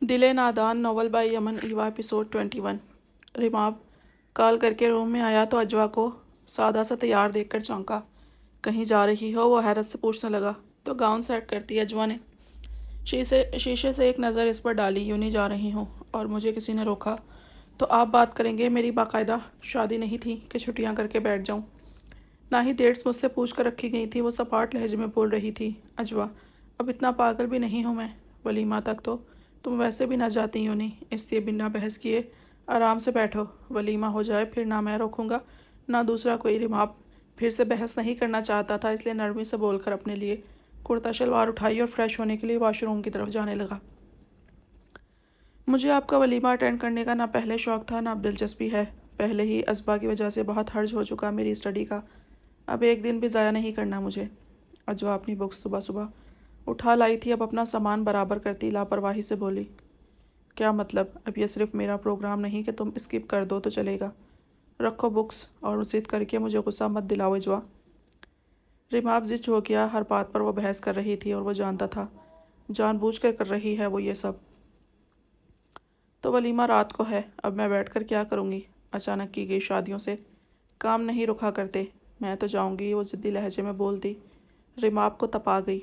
دل نادان novel by یمن ایوا ایپیسوڈ 21۔ رماب کال کر کے روم میں آیا تو اجوا کو سادہ سا تیار دیکھ کر چونکا۔ کہیں جا رہی ہو؟ وہ حیرت سے پوچھنے لگا تو گاؤن سیٹ کرتی اجوا نے شیشے سے ایک نظر اس پر ڈالی۔ یوں نہیں جا رہی ہوں اور مجھے کسی نے روکا تو آپ بات کریں گے؟ میری باقاعدہ شادی نہیں تھی کہ چھٹیاں کر کے بیٹھ جاؤں، نہ ہی ڈیٹس مجھ سے پوچھ کر رکھی گئی تھی۔ وہ سپاٹ لہجے میں بول رہی تھی۔ اجوا اب اتنا پاگل بھی نہیں ہوں میں، ولیمہ تک تو تم ویسے بھی نہ جاتی یوں نہیں، اس لیے بنا بحث کیے آرام سے بیٹھو، ولیمہ ہو جائے پھر نہ میں روکوں گا نہ دوسرا کوئی۔ رماب پھر سے بحث نہیں کرنا چاہتا تھا، اس لیے نرمی سے بول کر اپنے لیے کرتا شلوار اٹھائی اور فریش ہونے کے لیے واش روم کی طرف جانے لگا۔ مجھے آپ کا ولیمہ اٹینڈ کرنے کا نہ پہلے شوق تھا نہ اب دلچسپی ہے۔ پہلے ہی اسبا کی وجہ سے بہت حرج ہو چکا میری اسٹڈی کا، اب ایک دن بھی ضائع نہیں کرنا مجھے۔ اجوا اپنی بکس صبح صبح اٹھا لائی تھی، اب اپنا سامان برابر کرتی لاپرواہی سے بولی۔ کیا مطلب؟ اب یہ صرف میرا پروگرام نہیں کہ تم اسکپ کر دو تو چلے گا؟ رکھو بکس اور ضد کر کے مجھے غصہ مت دلاؤ اجوا۔ رماب ضد ہو گیا، ہر بات پر وہ بحث کر رہی تھی اور وہ جانتا تھا جان بوجھ کر کر رہی ہے وہ یہ سب۔ تو ولیمہ رات کو ہے، اب میں بیٹھ کر کیا کروں گی؟ اچانک کی گئی شادیوں سے کام نہیں رکھا کرتے، میں تو جاؤں گی، وہ ضدی لہجے میں بولتی۔ رماب کو تپا گئی،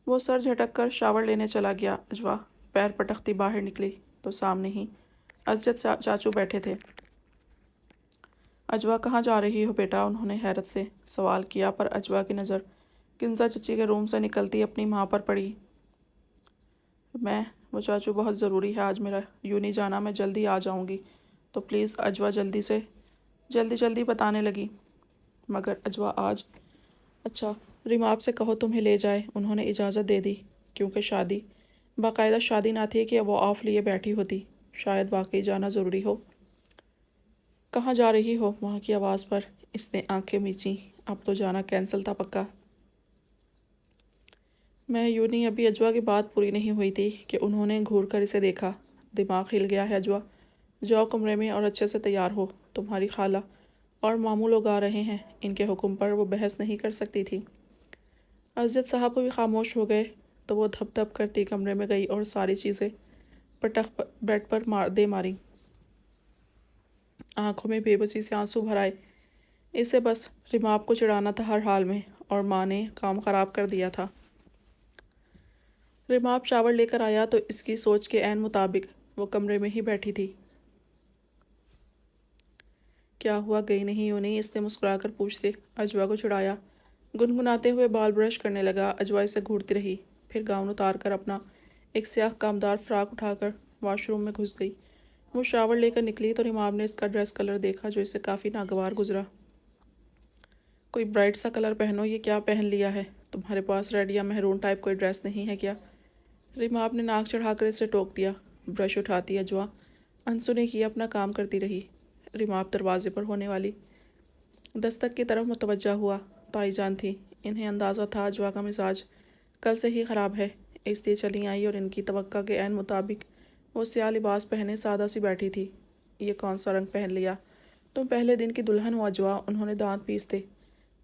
وہ سر جھٹک کر شاور لینے چلا گیا۔ اجوا پیر پٹکتی باہر نکلی تو سامنے ہی اسجد چاچو بیٹھے تھے۔ اجوا کہاں جا رہی ہو بیٹا؟ انہوں نے حیرت سے سوال کیا، پر اجوا کی نظر کنزا چچی کے روم سے نکلتی اپنی ماں پر پڑی۔ وہ چاچو بہت ضروری ہے آج میرا، یوں نہیں جانا، میں جلدی آ جاؤں گی تو پلیز۔ اجوا جلدی بتانے لگی۔ مگر اجوا آج اچھا رماب سے کہو تمہیں لے جائے۔ انہوں نے اجازت دے دی، کیونکہ شادی باقاعدہ شادی نہ تھی کہ وہ آف لیے بیٹھی ہوتی، شاید واقعی جانا ضروری ہو۔ کہاں جا رہی ہو؟ وہاں کی آواز پر اس نے آنکھیں میچیں، اب تو جانا کینسل تھا پکا۔ میں یوں نہیں، ابھی اجوا کی بات پوری نہیں ہوئی تھی کہ انہوں نے گھور کر اسے دیکھا۔ دماغ ہل گیا ہے اجوا، جاؤ کمرے میں اور اچھے سے تیار ہو، تمہاری خالہ اور ماموں لوگ آ رہے ہیں۔ ان کے حکم پر وہ بحث نہیں کر سکتی تھی۔ اسجد صاحب بھی خاموش ہو گئے تو وہ دھپ دھپ کرتی کمرے میں گئی اور ساری چیزیں پٹخ بیڈ پر دے ماری۔ آنکھوں میں بے بسی سے آنسو بھر آئے۔ اسے بس رماب کو چڑھانا تھا ہر حال میں، اور ماں نے کام خراب کر دیا تھا۔ رماب شاور لے کر آیا تو اس کی سوچ کے عین مطابق وہ کمرے میں ہی بیٹھی تھی۔ کیا ہوا؟ گئی نہیں یوں نہیں؟ اس نے مسکرا کر پوچھتے اجوا کو چڑھایا۔ گنگناتے ہوئے بال برش کرنے لگا۔ اجوا اسے گھورتی رہی، پھر گاؤن اتار کر اپنا ایک سیاہ کامدار فراک اٹھا کر واش روم میں گھس گئی۔ وہ شاور لے کر نکلی تو رماب نے اس کا ڈریس کلر دیکھا جو اسے کافی ناگوار گزرا۔ کوئی برائٹ سا کلر پہنو، یہ کیا پہن لیا ہے؟ تمہارے پاس ریڈ یا مہرون ٹائپ کوئی ڈریس نہیں ہے کیا؟ رماب نے ناک چڑھا کر اسے ٹوک دیا۔ برش اٹھاتی اجوا انسنی کی اپنا کام کرتی رہی۔ رماب دروازے پر ہونے والی دستک کی طرف متوجہ ہوا۔ تائی جان تھی، انہیں اندازہ تھا اجوا کا مزاج کل سے ہی خراب ہے، اس لیے چلی آئی اور ان کی توقع کے عین مطابق وہ سیاہ لباس پہنے سادہ سی بیٹھی تھی۔ یہ کون سا رنگ پہن لیا؟ تم پہلے دن کی دلہن ہو اجوا، انہوں نے دانت پیستے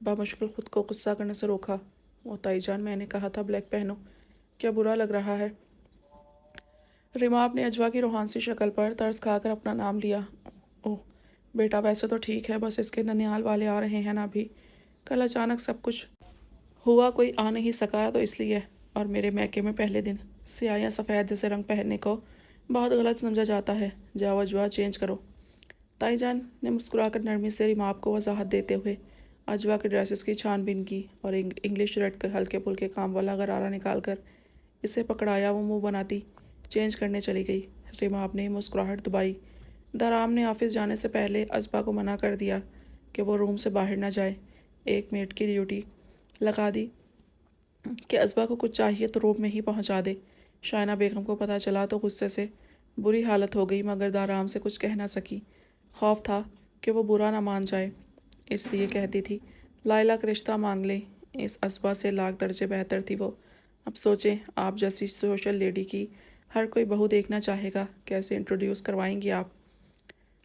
بامشکل خود کو غصہ کرنے سے روکا۔ وہ تائی جان، میں نے کہا تھا بلیک پہنو، کیا برا لگ رہا ہے؟ رماب نے اجوا کی روحان سی شکل پر ترس کھا کر اپنا نام لیا۔ اوہ بیٹا ویسے تو ٹھیک ہے، بس اس کے ننیال والے آ رہے ہیں نا ابھی، کل اچانک سب کچھ ہوا، کوئی آ نہیں سکا تو اس لیے، اور میرے میکے میں پہلے دن سیاہ یا سفید جیسے رنگ پہننے کو بہت غلط سمجھا جاتا ہے، جاؤ اجوا چینج کرو۔ تائی جان نے مسکرا کر نرمی سے رماب کو وضاحت دیتے ہوئے اجوا کے ڈریسز کی چھان بین کی اور انگلش رٹ کر ہلکے پھلکے کام والا غرارہ نکال کر اسے پکڑایا۔ وہ منہ بناتی چینج کرنے چلی گئی۔ رماب نے مسکراہٹ دبائی۔ دارام نے آفس جانے سے پہلے اسبا کو منع کر دیا کہ وہ روم سے باہر نہ جائے، ایک میٹ کی ڈیوٹی لگا دی کہ اسبا کو کچھ چاہیے تو روم میں ہی پہنچا دے۔ شائنہ بیگم کو پتہ چلا تو غصے سے بری حالت ہو گئی، مگر دارام سے کچھ کہہ نہ سکی، خوف تھا کہ وہ برا نہ مان جائے، اس لیے کہتی تھی لائلہ کا رشتہ مانگ لیں، اس اسبا سے لاکھ درجے بہتر تھی وہ۔ اب سوچیں، آپ جیسی سوشل لیڈی کی ہر کوئی بہو دیکھنا چاہے گا، کیسے انٹروڈیوس کروائیں گی آپ؟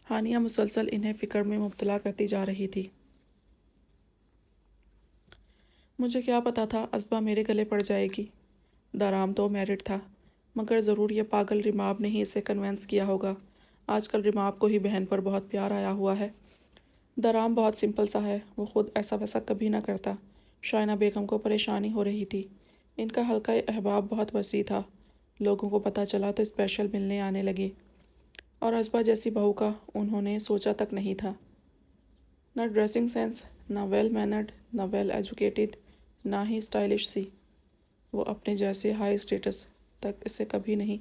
ہانیہ مسلسل انہیں فکر میں مبتلا کرتی جا رہی تھی۔ مجھے کیا پتا تھا اسبا میرے گلے پڑ جائے گی؟ دارام تو میرڈ تھا، مگر ضرور یہ پاگل ریماب نے ہی اسے کنونس کیا ہوگا۔ آج کل ریماب کو ہی بہن پر بہت پیار آیا ہوا ہے۔ دارام بہت سمپل سا ہے، وہ خود ایسا ویسا کبھی نہ کرتا۔ شائنہ بیگم کو پریشانی ہو رہی تھی۔ ان کا حلقہ احباب بہت وسیع تھا، لوگوں کو پتہ چلا تو اسپیشل ملنے آنے لگے، اور ازبا جیسی بہو کا انہوں نے سوچا تک نہیں تھا۔ نہ ڈریسنگ سینس، نہ ویل مینرڈ، نہ ویل ایجوکیٹڈ، نہ ہی اسٹائلش سی۔ وہ اپنے جیسے ہائی اسٹیٹس تک اسے کبھی نہیں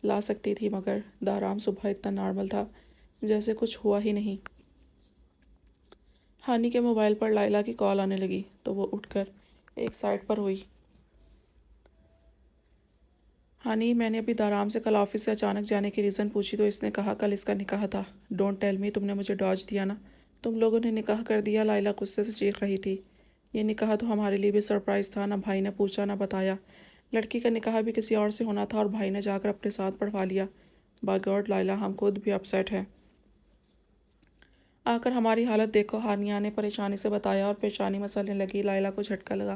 لا سکتی تھی، مگر دارام صبح اتنا نارمل تھا جیسے کچھ ہوا ہی نہیں۔ ہانی کے موبائل پر لائلہ کی کال آنے لگی تو وہ اٹھ کر ایک سائٹ پر ہوئی۔ ہانی، میں نے ابھی دارام سے کل آفس سے اچانک جانے کی ریزن پوچھی تو اس نے کہا کل اس کا نکاح تھا۔ ڈونٹ ٹیل می، تم نے مجھے ڈاج دیا نا، تم لوگوں نے نکاح کر دیا۔ لائلہ غصے سے چیخ رہی تھی۔ یہ نکاح تو ہمارے لیے بھی سرپرائز تھا، نہ بھائی نے پوچھا نہ بتایا۔ لڑکی کا نکاح بھی کسی اور سے ہونا تھا اور بھائی نے جا کر اپنے ساتھ پڑھوا لیا۔ بائی گاڈ لائلہ، ہم خود بھی اپسیٹ ہیں۔ آ کر ہماری حالت دیکھو، ہانیہ نے پریشانی سے بتایا اور پیشانی مسلنے لگی۔ لائلہ کو جھٹکا لگا۔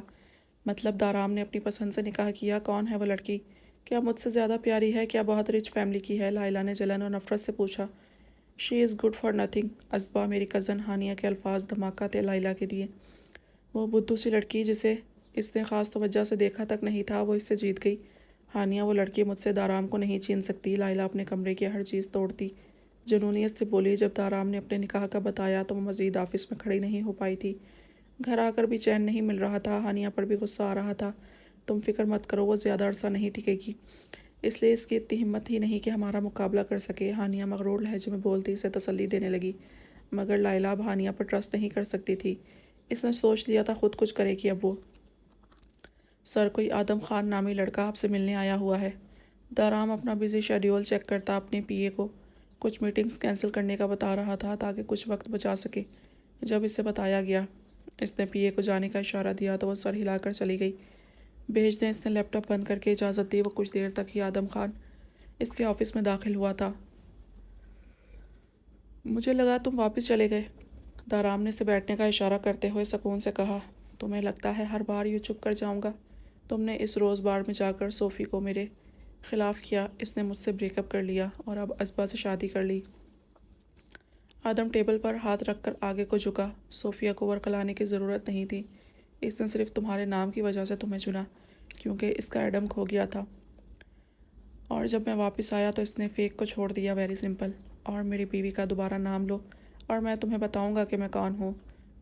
مطلب دارام نے اپنی پسند سے نکاح کیا؟ کون ہے وہ لڑکی؟ کیا مجھ سے زیادہ پیاری ہے؟ کیا بہت رچ فیملی کی ہے؟ لائلہ نے جلن اور نفرت سے پوچھا۔ شی از گڈ فار نتھنگ ازبا، میری کزن۔ ہانیہ کے الفاظ دھماکہ تھے لائلہ کے لیے۔ وہ بدھو سی لڑکی جسے اس نے خاص توجہ سے دیکھا تک نہیں تھا، وہ اس سے جیت گئی۔ ہانیہ، وہ لڑکی مجھ سے دارام کو نہیں چھین سکتی۔ لائلہ اپنے کمرے کی ہر چیز توڑتی جنونیت سے بولی۔ جب دارام نے اپنے نکاح کا بتایا تو وہ مزید آفس میں کھڑی نہیں ہو پائی تھی۔ گھر آ کر بھی چین نہیں مل رہا تھا۔ ہانیہ پر بھی غصہ آ رہا تھا۔ تم فکر مت کرو، وہ زیادہ عرصہ نہیں ٹکے گی، اس لیے اس کی اتنی ہمت ہی نہیں کہ ہمارا مقابلہ کر سکے۔ ہانیہ مغرور لہجے میں بولتی اسے تسلی دینے لگی، مگر لائلہ اب ہانیہ پر ٹرسٹ نہیں کر سکتی تھی۔ اس نے سوچ لیا تھا خود کچھ کرے گی اب وہ۔ سر، کوئی آدم خان نامی لڑکا آپ سے ملنے آیا ہوا ہے۔ دارام اپنا بزی شیڈیول چیک کرتا اپنے پی اے کو کچھ میٹنگز کینسل کرنے کا بتا رہا تھا تاکہ کچھ وقت بچا سکے۔ جب اسے بتایا گیا، اس نے پی اے کو جانے کا اشارہ دیا تو وہ سر ہلا کر چلی گئی۔ بھیج دیں، اس نے لیپ ٹاپ بند کر کے اجازت دی۔ وہ کچھ دیر تک ہی آدم خان اس کے آفس میں داخل ہوا تھا۔ مجھے لگا تم واپس چلے گئے، دارام نے اسے بیٹھنے کا اشارہ کرتے ہوئے سکون سے کہا۔ تمہیں لگتا ہے ہر بار یوں چپ کر جاؤں گا؟ تم نے اس روز بار میں جا کر صوفی کو میرے خلاف کیا، اس نے مجھ سے بریک اپ کر لیا اور اب ازبا سے شادی کر لی۔ آدم ٹیبل پر ہاتھ رکھ کر آگے کو جھکا۔ صوفیہ کو ورقلانے کی ضرورت نہیں تھی، اس نے صرف تمہارے نام کی وجہ سے تمہیں چنا، کیونکہ اس کا ایڈم کھو گیا تھا، اور جب میں واپس آیا تو اس نے فیک کو چھوڑ دیا۔ Very simple. اور میری بیوی کا دوبارہ نام لو اور میں تمہیں بتاؤں گا کہ میں کون ہوں۔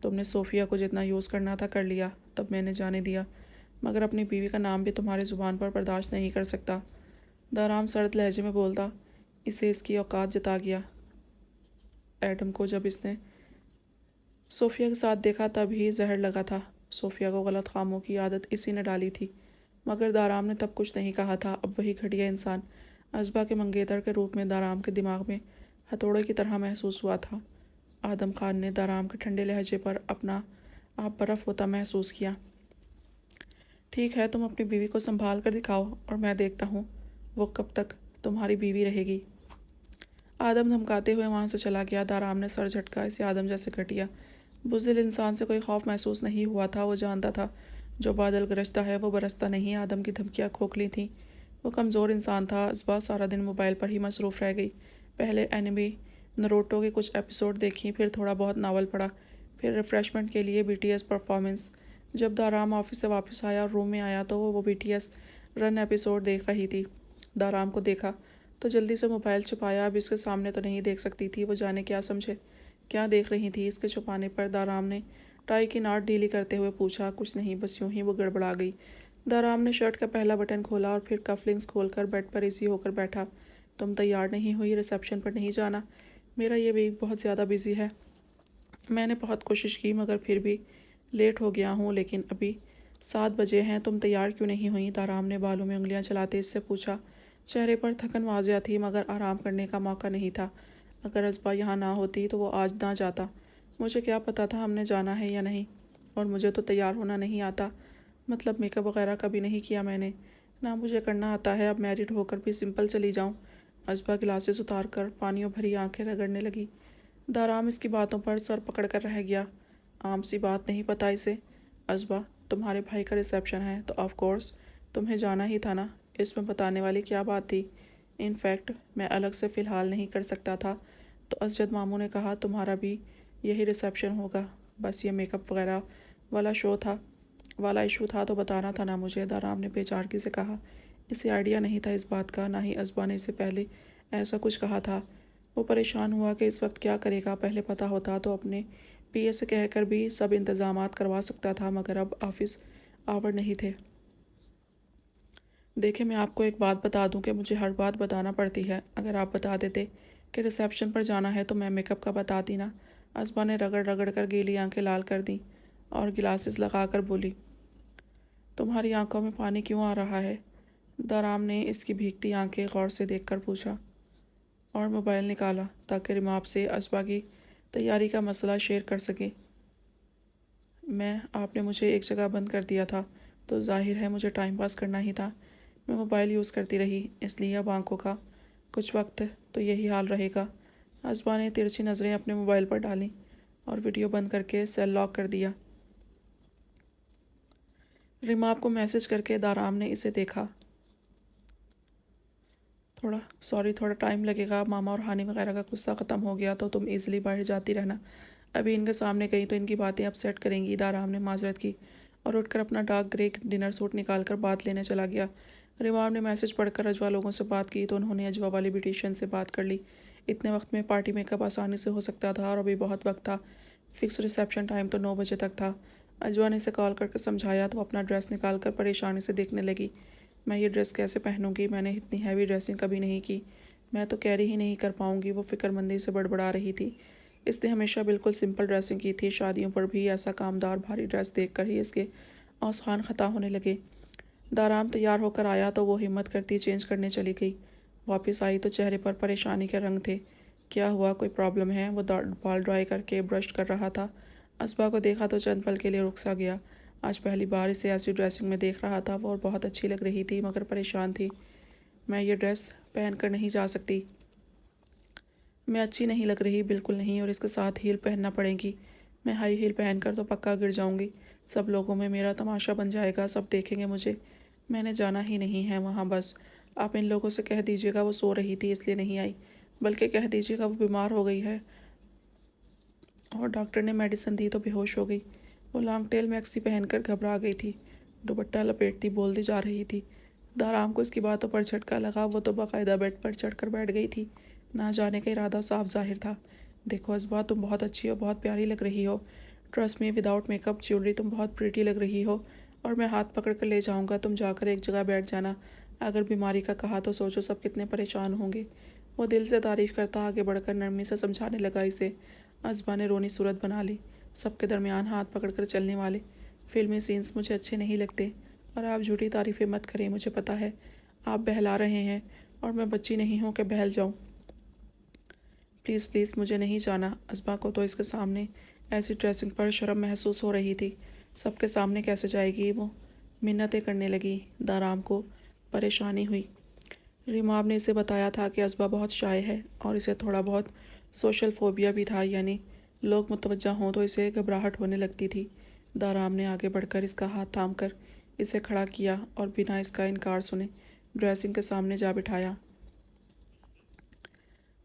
تم نے صوفیہ کو جتنا یوز کرنا تھا کر لیا، تب میں نے جانے دیا، مگر اپنی بیوی کا نام بھی تمہاری زبان پر برداشت نہیں کر سکتا۔ دارام سرد لہجے میں بولتا۔ اسے اس کی اوقات جتا گیا۔ ایڈم کو جب اس نے صوفیہ کے ساتھ دیکھا تب ہی زہر لگا تھا۔ صوفیہ کو غلط کاموں کی عادت اسی نے ڈالی تھی، مگر دارام نے تب کچھ نہیں کہا تھا۔ اب وہی گھٹیا انسان ازبا کے منگیتر کے روپ میں دارام کے دماغ میں ہتھوڑے کی طرح محسوس ہوا تھا۔ آدم خان نے دارام کے ٹھنڈے لہجے پر اپنا آپ برف ہوتا محسوس کیا۔ ٹھیک ہے، تم اپنی بیوی کو سنبھال کر دکھاؤ اور میں دیکھتا ہوں وہ کب تک تمہاری بیوی رہے گی۔ آدم دھمکاتے ہوئے وہاں سے چلا گیا۔ دارام نے سر جھٹکا۔ اسے آدم جیسے گھٹیا بزدل انسان سے کوئی خوف محسوس نہیں ہوا تھا۔ وہ جانتا تھا جو بادل گرجتا ہے وہ برستا نہیں۔ آدم کی دھمکیاں کھوکھلی تھیں، وہ کمزور انسان تھا۔ ازبا سارا دن موبائل پر ہی مصروف رہ گئی۔ پہلے اینیمی نروٹو کے کچھ ایپیسوڈ دیکھیں، پھر تھوڑا بہت ناول پڑھا، پھر ریفریشمنٹ کے لیے بی ٹی ایس پرفارمنس۔ جب دارام آفس سے واپس آیا اور روم میں آیا تو وہ بی ٹی ایس رن ایپیسوڈ دیکھ رہی تھی۔ دارام کو دیکھا تو جلدی سے موبائل چھپایا۔ اب اس کے سامنے تو نہیں دیکھ سکتی تھی، وہ جانے کیا سمجھے کیا دیکھ رہی تھی۔ اس کے چھپانے پر دارام نے ٹائی کی ناٹ ڈھیلی کرتے ہوئے پوچھا۔ کچھ نہیں، بس یوں ہی وہ گڑبڑا گئی۔ دارام نے شرٹ کا پہلا بٹن کھولا اور پھر کف لنکس کھول کر بیڈ پر ایزی ہو کر بیٹھا۔ تم تیار نہیں ہوئی ریسیپشن پر نہیں جانا؟ میرا یہ ویک بہت زیادہ بزی ہے، میں نے بہت کوشش کی مگر پھر بھی لیٹ ہو گیا ہوں، لیکن ابھی 7 بجے ہیں، تم تیار کیوں نہیں ہوئی؟ دارام نے بالوں میں انگلیاں چلاتے اس سے پوچھا۔ چہرے پر تھکن واضح تھی مگر آرام کرنے کا موقع نہیں تھا۔ اگر ازبا یہاں نہ ہوتی تو وہ آج نہ جاتا۔ مجھے کیا پتہ تھا ہم نے جانا ہے یا نہیں، اور مجھے تو تیار ہونا نہیں آتا، مطلب میک اپ وغیرہ کبھی نہیں کیا میں نے، نہ مجھے کرنا آتا ہے۔ اب میرڈ ہو کر بھی سمپل چلی جاؤں؟ ازبا گلاسز اتار کر پانیوں بھری آنکھیں رگڑنے لگی۔ دارام اس کی باتوں پر سر پکڑ کر رہ گیا۔ عام سی بات نہیں پتہ اسے؟ ازبا، تمہارے بھائی کا ریسیپشن ہے تو آف کورس تمہیں جانا ہی تھا نا، اس میں بتانے والی کیا بات تھی؟ ان فیکٹ میں الگ سے فی الحال نہیں کر سکتا تھا۔ تو اسجد ماموں نے کہا تمہارا بھی یہی ریسیپشن ہوگا، بس یہ میک اپ وغیرہ والا ایشو تھا تو بتانا تھا نا مجھے، دارام نے بے چارگی سے کہا۔ اسے آئیڈیا نہیں تھا اس بات کا، نہ ہی ازبا نے اسے پہلے ایسا کچھ کہا تھا۔ وہ پریشان ہوا کہ اس وقت کیا کرے گا، پہلے پتہ ہوتا تو اپنے پی اے سے کہہ کر بھی سب انتظامات کروا سکتا تھا، مگر اب آفس آور نہیں تھے۔ دیکھیں میں آپ کو ایک بات بتا دوں کہ مجھے ہر بات بتانا پڑتی ہے، اگر آپ بتا دیتے کہ ریسیپشن پر جانا ہے تو میں میک اپ کا بتاتی نا۔ ازبا نے رگڑ رگڑ کر گیلی آنکھیں لال کر دیں اور گلاسز لگا کر بولی، تمہاری آنکھوں میں پانی کیوں آ رہا ہے؟ دارام نے اس کی بھیگتی آنکھیں غور سے دیکھ کر پوچھا اور موبائل نکالا تاکہ ریماپ سے ازبا کی تیاری کا مسئلہ شیئر کر سکے۔ آپ نے مجھے ایک جگہ بند کر دیا تھا تو ظاہر ہے مجھے ٹائم پاس کرنا ہی تھا، میں موبائل یوز کرتی رہی، اس لیے اب آنکھوں کا کچھ وقت تو یہی حال رہے گا۔ ازبا نے ترچھی نظریں اپنے موبائل پر ڈالیں اور ویڈیو بند کر کے سیل لاک کر دیا۔ ریماپ کو میسج کر کے دارام نے اسے دیکھا۔ تھوڑا ٹائم لگے گا، ماما اور ہانی وغیرہ کا غصہ ختم ہو گیا تو تم ایزیلی باہر جاتی رہنا، ابھی ان کے سامنے گئی تو ان کی باتیں اپ سیٹ کریں گی۔ دارام نے معذرت کی اور اٹھ کر اپنا ڈارک گرے ڈنر سوٹ نکال کر بات لینے چلا گیا۔ ریماپ نے میسج پڑھ کر اجوا لوگوں سے بات کی تو انہوں نے اجوا والی بیوٹیشین سے بات کر لی۔ اتنے وقت میں پارٹی میک اپ آسانی سے ہو سکتا تھا اور ابھی بہت وقت تھا، فکس ریسیپشن ٹائم تو 9 بجے تک تھا۔ اجوا نے اسے کال کر کے سمجھایا تو اپنا ڈریس نکال کر پریشانی سے دیکھنے لگی۔ میں یہ ڈریس کیسے پہنوں گی؟ میں نے اتنی ہیوی ڈریسنگ کبھی نہیں کی، میں تو کیری ہی نہیں کر پاؤں گی۔ وہ فکر مندی سے بڑبڑا رہی تھی۔ اس نے ہمیشہ بالکل سمپل ڈریسنگ کی تھی، شادیوں پر بھی ایسا کامدار بھاری ڈریس دیکھ کر ہی اس کے اوزخان خطا ہونے لگے۔ دارام تیار ہو کر آیا تو وہ ہمت کرتی چینج کرنے چلی گئی۔ واپس آئی تو چہرے پر پریشانی کے رنگ تھے۔ کیا ہوا، کوئی پرابلم ہے؟ وہ بال ڈرائی کر کے برش کر رہا تھا۔ ازبا کو دیکھا تو چند پل کے لیے رک سا گیا۔ آج پہلی بار اسے ایسی ڈریسنگ میں دیکھ رہا تھا، وہ بہت اچھی لگ رہی تھی مگر پریشان تھی۔ میں یہ ڈریس پہن کر نہیں جا سکتی، میں اچھی نہیں لگ رہی، بالکل نہیں، اور اس کے ساتھ ہیل پہننا پڑیں گی۔ میں ہائی ہیل پہن کر تو پکا گر جاؤں گی، سب لوگوں میں میرا تماشا بن جائے گا، سب دیکھیں گے مجھے۔ میں نے جانا ہی نہیں ہے وہاں، بس آپ ان لوگوں سے کہہ دیجیے گا وہ سو رہی تھی اس لیے نہیں آئی، بلکہ کہہ دیجیے گا وہ بیمار ہو گئی ہے اور ڈاکٹر نے میڈیسن دی تو بے ہوش ہو گئی۔ وہ لانگ ٹیل میکسی پہن کر گھبرا گئی تھی، دوپٹہ لپیٹتی بولتی جا رہی تھی۔ دارام کو اس کی باتوں پر جھٹکا لگا، وہ تو باقاعدہ بیڈ پر چڑھ کر بیٹھ گئی تھی، نہ جانے کا ارادہ صاف ظاہر تھا۔ دیکھو ازبا، تم بہت اچھی ہو، بہت پیاری لگ رہی ہو، trust me without make up jewellery تم بہت پریٹی لگ رہی ہو، اور میں ہاتھ پکڑ کر لے جاؤں گا، تم جا کر ایک جگہ بیٹھ جانا۔ اگر بیماری کا کہا تو سوچو سب کتنے پریشان ہوں گے۔ وہ دل سے تعریف کرتا آگے بڑھ کر نرمی سے سمجھانے لگا اسے۔ ازبا نے رونی صورت بنا لی۔ سب کے درمیان ہاتھ پکڑ کر چلنے والے فلمی سینس مجھے اچھے نہیں لگتے، اور آپ جھوٹی تعریفیں مت کریں، مجھے پتہ ہے آپ بہلا رہے ہیں اور میں بچی نہیں ہوں کہ بہل جاؤں۔ پلیز مجھے نہیں جانا۔ ازبا کو تو اس کے سامنے ایسی ڈریسنگ پر شرم محسوس ہو رہی تھی، سب کے سامنے کیسے جائے گی؟ وہ منتیں کرنے لگی۔ دارام کو پریشانی ہوئی۔ ریماب نے اسے بتایا تھا کہ ازبا بہت شائع ہے اور اسے تھوڑا بہت سوشل فوبیا بھی تھا، یعنی لوگ متوجہ ہوں تو اسے گھبراہٹ ہونے لگتی تھی۔ دارام نے آگے بڑھ کر اس کا ہاتھ تھام کر اسے کھڑا کیا اور بنا اس کا انکار سنے ڈریسنگ کے سامنے جا بٹھایا۔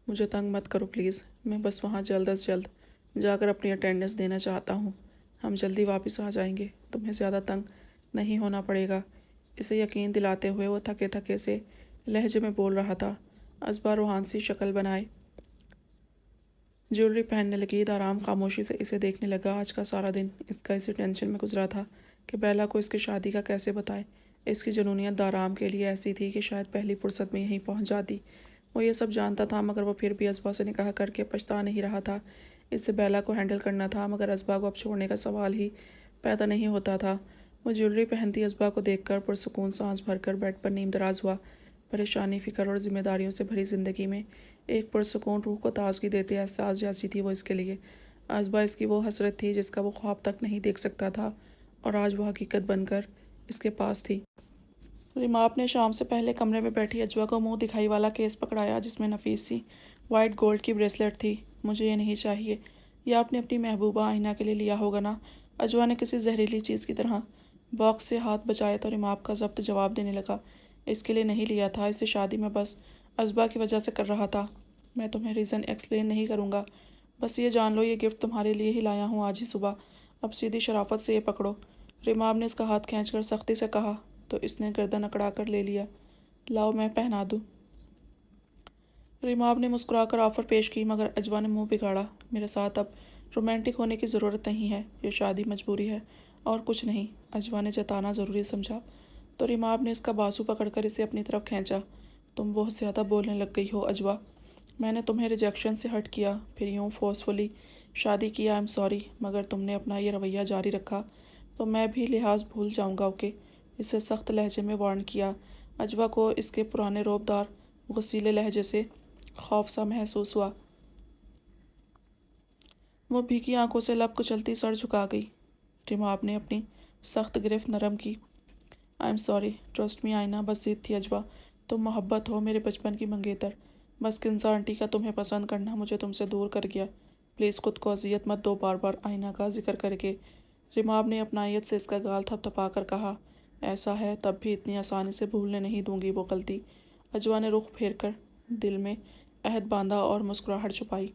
مجھے تنگ مت کرو پلیز، میں بس وہاں جلد از جلد جا کر اپنی اٹینڈنس دینا چاہتا ہوں، ہم جلدی واپس آ جائیں گے، تمہیں زیادہ تنگ نہیں ہونا پڑے گا۔ اسے یقین دلاتے ہوئے وہ تھکے تھکے سے لہجے میں بول رہا تھا۔ ازبا روحانسی شکل بنائے جیولری پہننے لگی۔ دارام خاموشی سے اسے دیکھنے لگا۔ آج کا سارا دن اس کا اسی ٹینشن میں گزرا تھا کہ بیلا کو اس کی شادی کا کیسے بتائے۔ اس کی جنونیت دارام کے لیے ایسی تھی کہ شاید پہلی فرصت میں یہیں پہنچ جاتی۔ وہ یہ سب جانتا تھا مگر وہ پھر بھی ازبا سے نکاح کر کے پچھتا نہیں رہا تھا۔ اس سے بیلا کو ہینڈل کرنا تھا مگر ازبا کو اب چھوڑنے کا سوال ہی پیدا نہیں ہوتا تھا۔ وہ جیولری پہنتی ازبا کو دیکھ کر پرسکون سانس بھر کر بیڈ پر نیم دراز ہوا۔ پریشانی، فکر اور ذمہ داریوں سے بھری زندگی میں ایک پرسکون روح کو تازگی دیتے احساس جیسی تھی وہ اس کے لیے۔ ازبا اس کی وہ حسرت تھی جس کا وہ خواب تک نہیں دیکھ سکتا تھا اور آج وہ حقیقت بن کر اس کے پاس تھی۔ ریماپ نے شام سے پہلے کمرے میں بیٹھی اجوا کو منہ دکھائی والا کیس پکڑایا جس میں نفیس سی وائٹ گولڈ کی بریسلیٹ تھی۔ مجھے یہ نہیں چاہیے، یہ آپ نے اپنی محبوبہ آئینہ کے لیے لیا ہوگا نا؟ اجوا نے کسی زہریلی چیز کی طرح باکس سے ہاتھ بچائے تو ریماپ کا ضبط جواب دینے لگا۔ اس کے لیے نہیں لیا تھا، اسے شادی میں بس ازبا کی وجہ سے کر رہا تھا۔ میں تمہیں ریزن ایکسپلین نہیں کروں گا، بس یہ جان لو یہ گفٹ تمہارے لیے ہی لایا ہوں آج ہی صبح۔ اب سیدھی شرافت سے یہ پکڑو۔ ریماب نے اس کا ہاتھ کھینچ کر سختی سے کہا تو اس نے گردن اکڑا کر لے لیا۔ لاؤ میں پہنا دوں۔ ریماب نے مسکرا کر آفر پیش کی، مگر اجوا نے منہ بگاڑا۔ میرے ساتھ اب رومانٹک ہونے کی ضرورت نہیں ہے، یہ شادی مجبوری ہے اور کچھ نہیں، اجوا نے جتانا ضروری سمجھا تو ریماب نے اس کا بازو پکڑ کر اسے اپنی طرف کھینچا۔ تم بہت زیادہ بولنے لگ گئی ہو اجوا، میں نے تمہیں ریجیکشن سے ہرٹ کیا، پھر یوں فورسفلی شادی کی، آئی ایم سوری، مگر تم نے اپنا یہ رویہ جاری رکھا تو میں بھی لحاظ بھول جاؤں گا، اوکے؟ اسے سخت لہجے میں وارن کیا۔ اجوا کو اس کے پرانے روب دار غصیلے لہجے سے خوف سا محسوس ہوا۔ وہ بھیگی آنکھوں سے لب کچلتی سر جھکا گئی۔ ریماب نے اپنی سخت گرفت نرم کی۔ I am sorry, trust me آئینہ، بس ضد تھی اجوا، تم محبت ہو میرے بچپن کی منگیتر، بس کنزا آنٹی کا تمہیں پسند کرنا مجھے تم سے دور کر گیا، پلیز خود کو اذیت مت دو بار بار آئینہ کا ذکر کر کے۔ ریماب نے اپنائیت سے اس کا گال تھپ تھپا کر کہا، ایسا ہے تب بھی اتنی آسانی سے بھولنے نہیں دوں گی وہ غلطی۔ اجوا نے رخ پھیر کر دل میں عہد باندھا اور مسکراہٹ چھپائی۔